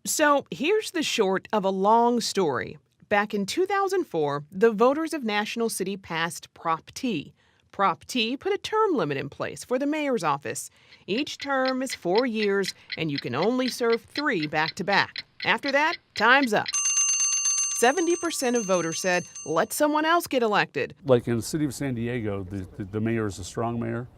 So here's the short of a long story. Back in 2004, the voters of National City passed Prop T. Prop T put a term limit in place for the mayor's office. Each term is 4 years, and you can only serve 3 back-to-back. After that, time's up. 70% of voters said, let someone else get elected. Like in the city of San Diego, the mayor is a strong mayor.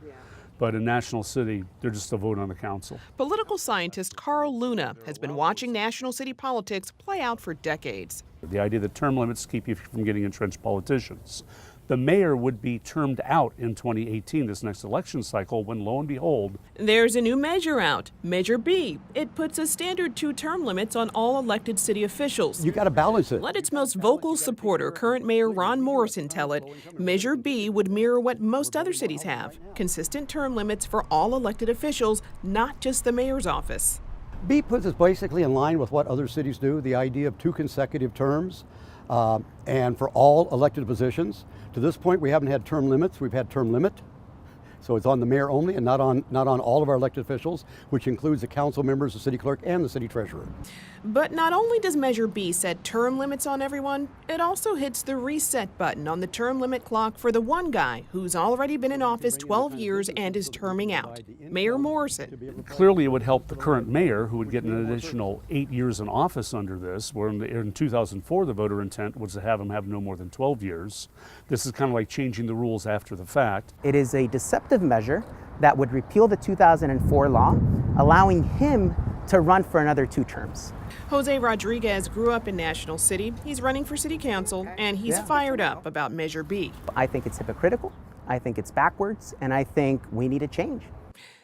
But in National City, they're just a vote on the council. Political scientist Carl Luna has been watching National City politics play out for decades. The idea that term limits keep you from getting entrenched politicians. The mayor would be termed out in 2018, this next election cycle, when lo and behold, there's a new measure out, Measure B. It puts a standard 2 term limits on all elected city officials. You got to balance it. Let its most vocal supporter, current Mayor Ron Morrison, tell it, Measure B would mirror what most other cities have, consistent term limits for all elected officials, not just the mayor's office. B puts us basically in line with what other cities do, the idea of 2 consecutive terms, and for all elected positions. To this point, we haven't had term limits. We've had term limit. So it's on the mayor only and not on all of our elected officials, which includes the council members, the city clerk, and the city treasurer. But not only does Measure B set term limits on everyone, it also hits the reset button on the term limit clock for the one guy who's already been in office 12 years and is terming out, Mayor Morrison. Clearly it would help the current mayor, who would get an additional 8 years in office under this, where in 2004 the voter intent was to have him have no more than 12 years. This is kind of like changing the rules after the fact. It is a deceptive measure that would repeal the 2004 law, allowing him to run for another 2 terms. Jose Rodriguez grew up in National City. He's running for city council, and he's fired up about Measure B. I think it's hypocritical, I think it's backwards, and I think we need a change.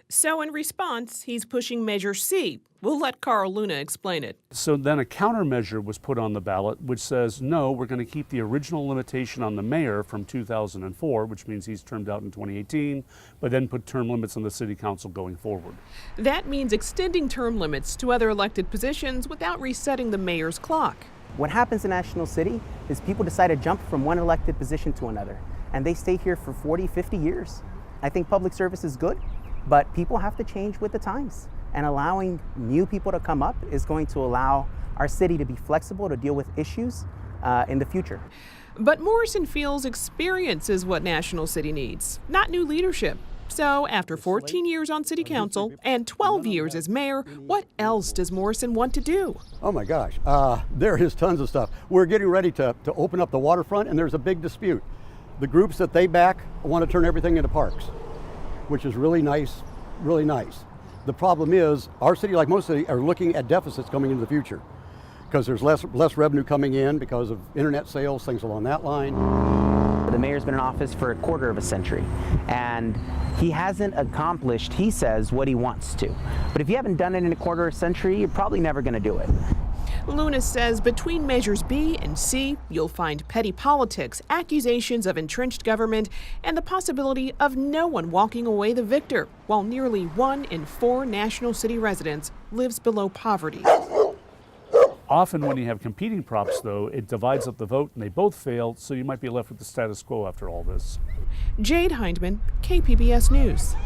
So in response, he's pushing Measure C. We'll let Carl Luna explain it. So then a countermeasure was put on the ballot which says, no, we're going to keep the original limitation on the mayor from 2004, which means he's termed out in 2018, but then put term limits on the city council going forward. That means extending term limits to other elected positions without resetting the mayor's clock. What happens in National City is people decide to jump from one elected position to another, and they stay here for 40, 50 years. I think public service is good, but people have to change with the times. And allowing new people to come up is going to allow our city to be flexible to deal with issues in the future. But Morrison feels experience is what National City needs, not new leadership. So after 14 years on city council and 12 years as mayor, what else does Morrison want to do? Oh my gosh, there is tons of stuff. We're getting ready to open up the waterfront, and there's a big dispute. The groups that they back want to turn everything into parks, which is really nice, really nice. The problem is, our city, like most cities, are looking at deficits coming into the future because there's less revenue coming in because of internet sales, things along that line. The mayor's been in office for a quarter of a century, and he hasn't accomplished, he says, what he wants to. But if you haven't done it in a quarter of a century, you're probably never going to do it. Luna says between Measures B and C, you'll find petty politics, accusations of entrenched government, and the possibility of no one walking away the victor, while nearly 1 in 4 National City residents lives below poverty. Often when you have competing props, though, it divides up the vote and they both fail, so you might be left with the status quo after all this. Jade Hindmon, KPBS News.